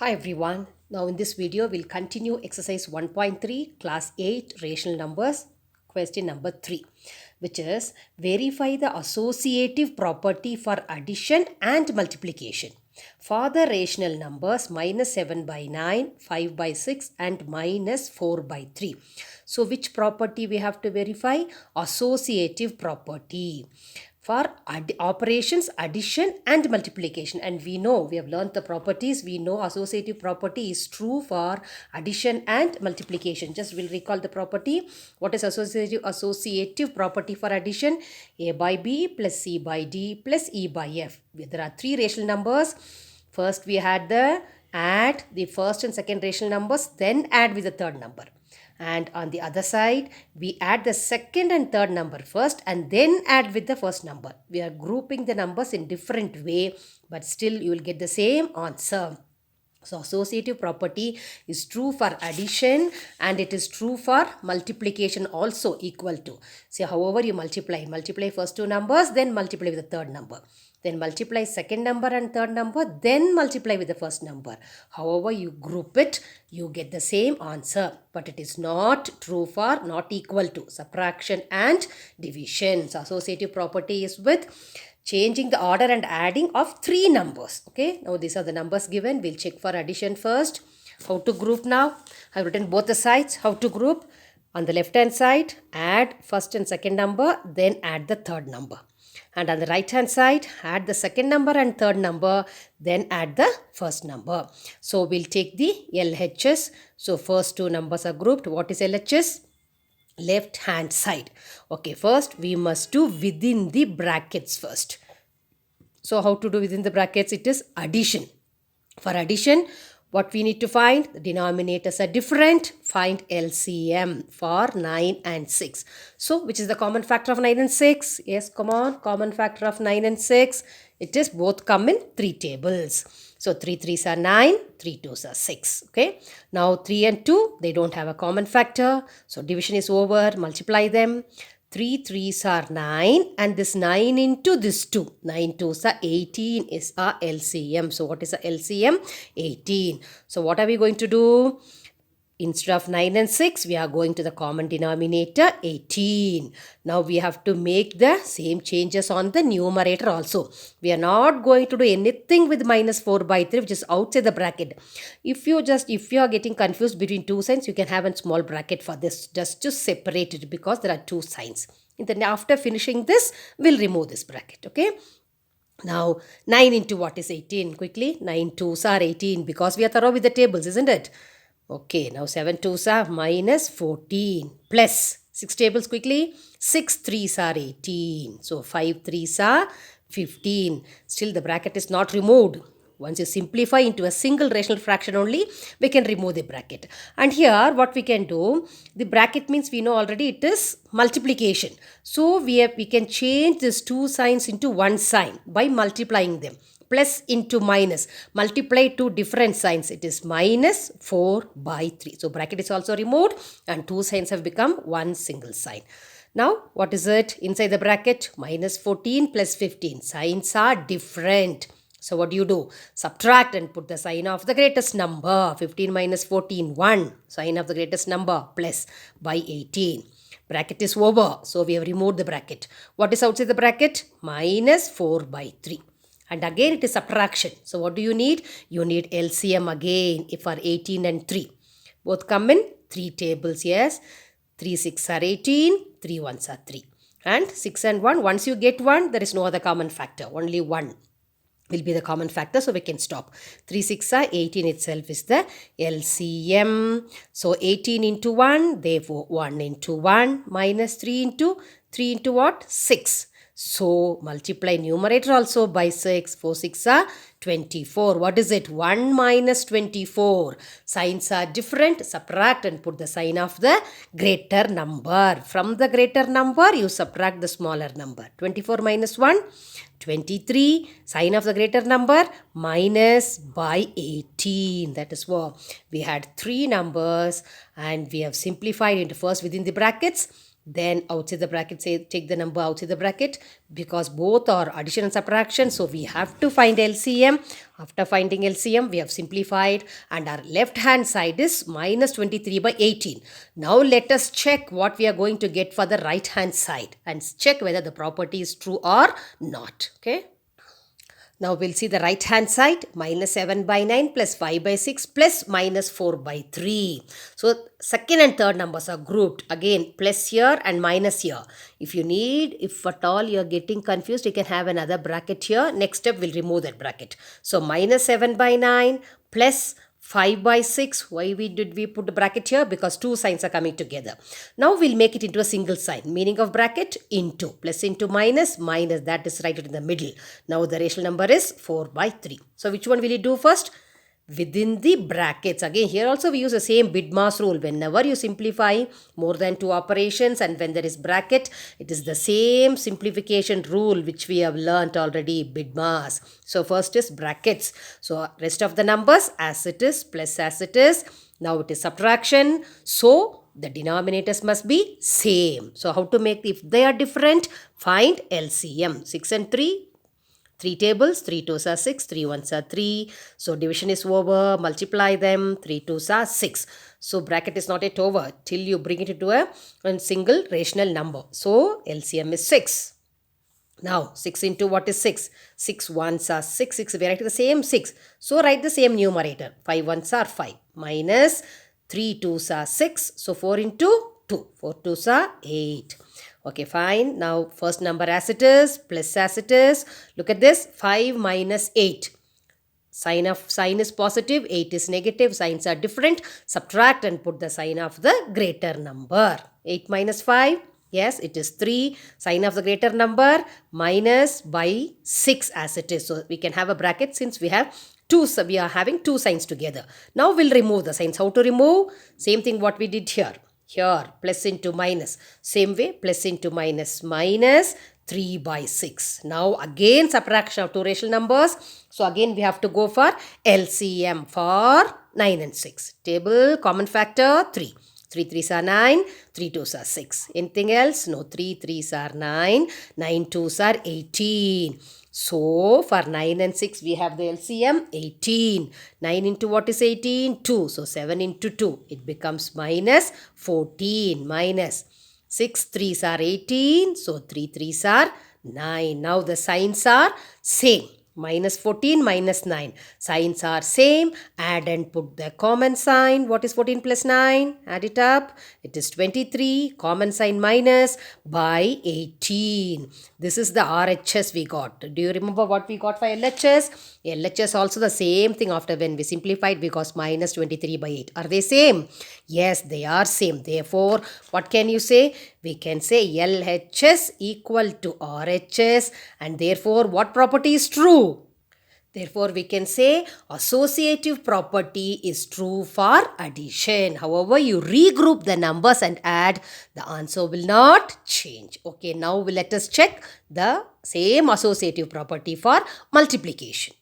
Hi everyone. Now in this video we'll continue exercise 1.3 class 8 rational numbers question number 3, which is verify the associative property for addition and multiplication for the rational numbers minus 7 by 9, 5 by 6 and minus 4 by 3. So which property we have to verify? Associative property for operations addition and multiplication, and we know, we have learned the properties. We know associative property is true for addition and multiplication. Just we'll recall the property. What is associative property for addition? A by B plus C by D plus E by F. There are three rational numbers. First we had the add the first and second rational numbers, then add with the third number. And on the other side, we add the second and third number first and then add with the first number. We are grouping the numbers in different way, but still you will get the same answer. So associative property is true for addition and it is true for multiplication also equal to. See, however you multiply first two numbers, then multiply with the third number. Then multiply second number and third number, then multiply with the first number. However you group it, you get the same answer. But it is not true for not equal to subtraction and division. So associative property is with changing the order and adding of three numbers. Okay, now these are the numbers given. We'll check for addition first. How to group now? I've written both the sides. How to group? On the left hand side, add first and second number, then add the third number. And on the right hand side, add the second number and third number, then add the first number. So we'll take the LHS. So first two numbers are grouped. What is LHS? Left hand side. Okay, first we must do within the brackets first. So how to do within the brackets? It is addition. For addition, what we need to find? The denominators are different. Find LCM for 9 and 6. So which is the common factor of 9 and 6? Yes, come on. Common factor of 9 and 6. It is both come in 3 tables. So 3 3s are 9, 3 2s are 6. Okay. Now 3 and 2, they don't have a common factor. So division is over. Multiply them. 3 3s are 9 and this 9 into this 2. 9 2s are 18 is our LCM. So what is the LCM? 18. So what are we going to do? Instead of 9 and 6, we are going to the common denominator 18. Now we have to make the same changes on the numerator also. We are not going to do anything with minus 4 by 3, which is outside the bracket. If you are getting confused between two signs, you can have a small bracket for this just to separate it because there are two signs. And then after finishing this, we'll remove this bracket. Okay. Now 9 into what is 18? Quickly, 9 2s are 18 because we are thorough with the tables, isn't it? Okay, now 7 2s are minus 14 plus 6 tables quickly. 6 3s are 18. So 5 3s are 15. Still the bracket is not removed. Once you simplify into a single rational fraction only, we can remove the bracket. And here what we can do, the bracket means we know already it is multiplication. So we can change these two signs into one sign by multiplying them. Plus into minus. Multiply two different signs. It is minus 4 by 3. So bracket is also removed and two signs have become one single sign. Now what is it? Inside the bracket, minus 14 plus 15. Signs are different. So what do? Subtract and put the sign of the greatest number. 15 minus 14, 1. Sign of the greatest number plus by 18. Bracket is over. So we have removed the bracket. What is outside the bracket? Minus 4 by 3. And again it is subtraction. So what do you need? You need LCM again for 18 and 3. Both come in 3 tables. Yes. 3 6 are 18. 3 1s are 3. And 6 and 1. Once you get 1, there is no other common factor. Only 1 will be the common factor. So we can stop. 3 6 are 18 itself is the LCM. So 18 into 1. Therefore 1 into 1 minus 3 into what? 6. So multiply numerator also by 6. 4 6 are 24. What is it? 1 minus 24. Signs are different. Subtract and put the sign of the greater number. From the greater number, you subtract the smaller number. 24 minus 1, 23. Sign of the greater number, minus by 18. That is what we had three numbers and we have simplified into first within the brackets. Then outside the bracket, say take the number outside the bracket, because both are addition and subtraction. So we have to find LCM. After finding LCM, we have simplified, and our left hand side is minus 23 by 18. Now let us check what we are going to get for the right hand side and check whether the property is true or not. Okay. Now we'll see the right hand side, minus 7 by 9 plus 5 by 6 plus minus 4 by 3. So second and third numbers are grouped. Again, plus here and minus here. If you need, if at all you are getting confused, you can have another bracket here. Next step, we'll remove that bracket. So minus 7 by 9 plus 5 by 6. Why did we put the bracket here? Because two signs are coming together. Now we'll make it into a single sign. Meaning of bracket, into. Plus into minus, minus. That is right in the middle. Now the rational number is 4 by 3. So which one will you do first? Within the brackets. Again, here also we use the same BIDMAS rule. Whenever you simplify more than two operations and when there is bracket, it is the same simplification rule which we have learnt already, BIDMAS. So first is brackets. So rest of the numbers as it is, plus as it is. Now it is subtraction. So the denominators must be same. So how to make, if they are different, find LCM. 6 and 3. 3 tables, 3 2s are 6, 3 1s are 3. So division is over, multiply them, 3 2s are 6. So bracket is not yet over till you bring it into a single rational number. So LCM is 6. Now 6 into what is 6? 6 1s are 6, 6, we write the same 6. So write the same numerator, 5 1s are 5, minus 3 2s are 6. So 4 into 2, 4 2s are 8. Okay, fine. Now, first number as it is, plus as it is. Look at this, 5 minus 8. Sign is positive, 8 is negative. Signs are different. Subtract and put the sign of the greater number. 8 minus 5, yes, it is 3. Sign of the greater number, minus by 6 as it is. So, we can have a bracket since we have two, so we are having two signs together. Now, we'll remove the signs. How to remove? Same thing what we did here. Here, plus into minus. Same way, plus into minus. Minus 3 by 6. Now, again, subtraction of two rational numbers. So, again, we have to go for LCM for 9 and 6. Table, common factor, 3. 3 3s are 9, 3 2s are 6. Anything else? No, 3 3s are 9, 9 2s are 18. So, for 9 and 6, we have the LCM 18. 9 into what is 18? 2. So, 7 into 2. It becomes minus 14. Minus 6 3s are 18. So, 3 3s are 9. Now, the signs are same. Minus 14 minus 9. Signs are same. Add and put the common sign. What is 14 plus 9? Add it up. It is 23. Common sign minus by 18. This is the RHS we got. Do you remember what we got for LHS? LHS also the same thing. After when we simplified, we got minus 23 by 8. Are they same? Yes, they are same. Therefore, what can you say? We can say LHS equal to RHS, and therefore what property is true? Therefore, we can say associative property is true for addition. However, you regroup the numbers and add, the answer will not change. Okay, now let us check the same associative property for multiplication.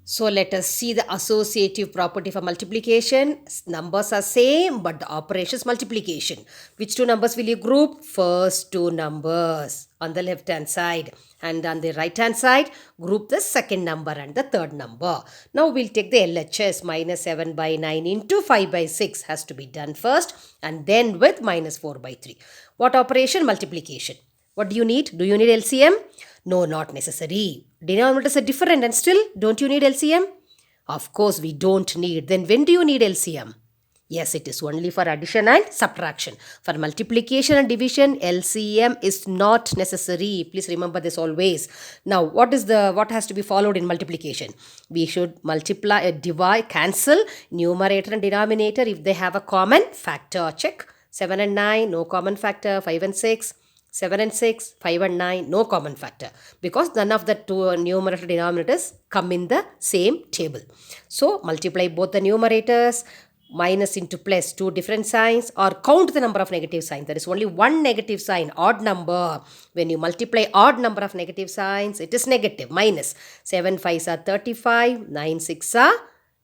So let us see the associative property for multiplication. Numbers are same, but the operation is multiplication. Which two numbers will you group? First two numbers on the left hand side. And on the right hand side, group the second number and the third number. Now we'll take the LHS, minus 7 by 9 into 5 by 6 has to be done first. And then with minus 4 by 3. What operation? Multiplication. What do you need? Do you need LCM? No, not necessary. Denominators are different and still, don't you need LCM? Of course, we don't need. Then when do you need LCM? Yes, it is only for addition and subtraction. For multiplication and division, LCM is not necessary. Please remember this always. Now, what has to be followed in multiplication? We should multiply, divide, cancel numerator and denominator if they have a common factor. Check. 7 and 9, no common factor. 5 and 6. 7 and 6, 5 and 9, no common factor. Because none of the two numerator denominators come in the same table. So, multiply both the numerators, minus into plus, two different signs, or count the number of negative signs. There is only one negative sign, odd number. When you multiply odd number of negative signs, it is negative, minus. 7 5s are 35, 9 6 are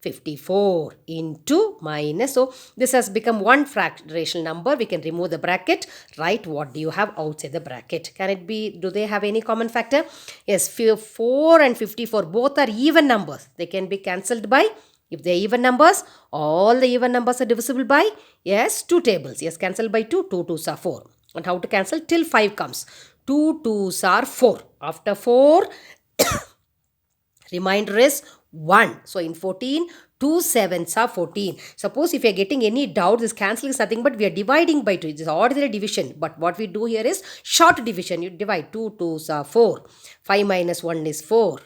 54 into minus. So this has become one rational number. We can remove the bracket. Write what do you have outside the bracket. Can it be, do they have any common factor? Yes, 4 and 54 both are even numbers. They can be cancelled by, if they are even numbers, all the even numbers are divisible by, yes, 2 tables. Yes, cancel by 2, 2 2s are 4. And how to cancel? Till 5 comes. 2 2s are 4. After 4, remainder is 1. So in 14, 2 7s are 14. Suppose if you are getting any doubt, this cancelling is nothing but we are dividing by 2. It is ordinary division. But what we do here is short division. You divide. 2 2s are 4. 5 minus 1 is 4.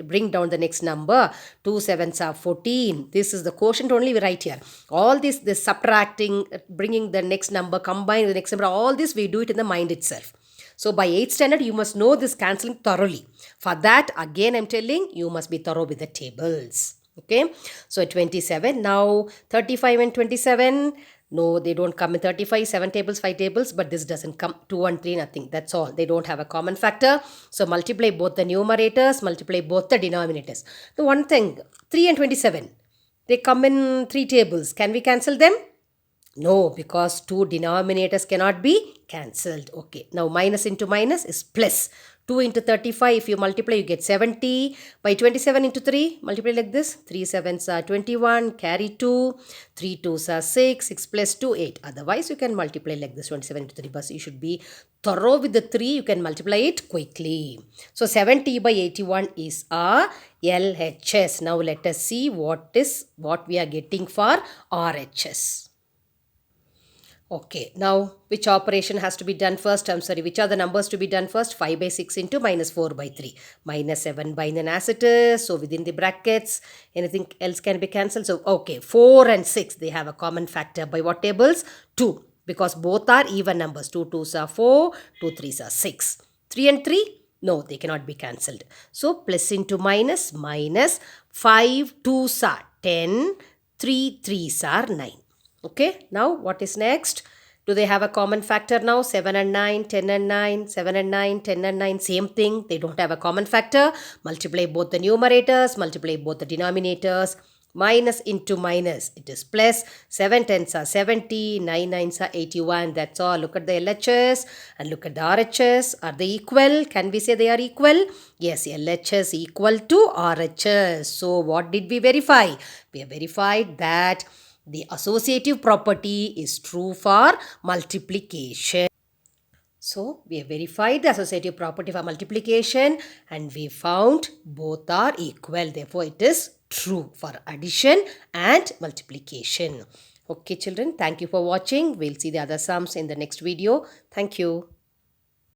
Bring down the next number. 2 7s are 14. This is the quotient only we write here. All this subtracting, bringing the next number, combine with the next number, all this we do it in the mind itself. So by 8th standard, you must know this cancelling thoroughly. For that, again I'm telling, you must be thorough with the tables. Okay. So 27. Now 35 and 27. No, they don't come in 35, 7 tables, 5 tables, but this doesn't come. 2 and 3, nothing. That's all. They don't have a common factor. So multiply both the numerators, multiply both the denominators. The one thing, 3 and 27, they come in 3 tables. Can we cancel them? No, because 2 denominators cannot be cancelled. Okay, now minus into minus is plus. 2 into 35, if you multiply, you get 70. By 27 into 3, multiply like this. 3 7s are 21, carry 2. 3 2s are 6, 6 plus 2, 8. Otherwise, you can multiply like this, 27 into 3. But you should be thorough with the 3. You can multiply it quickly. So 70 by 81 is our LHS. Now let us see what we are getting for RHS. Okay, now which operation has to be done first? I'm sorry, which are the numbers to be done first? 5 by 6 into minus 4 by 3. Minus 7 by 9 as it is. So within the brackets, anything else can be cancelled. So, okay, 4 and 6, they have a common factor. By what tables? 2. Because both are even numbers. 2 2s are 4, 2 3s are 6. 3 and 3? No, they cannot be cancelled. So plus into minus, minus 5 2s are 10, 3 3s are 9. Okay, now what is next? Do they have a common factor now? 7 and 9, 10 and 9, 7 and 9, 10 and 9, same thing. They don't have a common factor. Multiply both the numerators, multiply both the denominators. Minus into minus, it is plus. 7 10s are 70, 9 9s are 81. That's all. Look at the LHS and look at the RHS. Are they equal? Can we say they are equal? Yes, LHS equal to RHS. So what did we verify? We have verified that the associative property is true for multiplication. So, we have verified the associative property for multiplication and we found both are equal. Therefore, it is true for addition and multiplication. Okay, children, thank you for watching. We'll see the other sums in the next video. Thank you.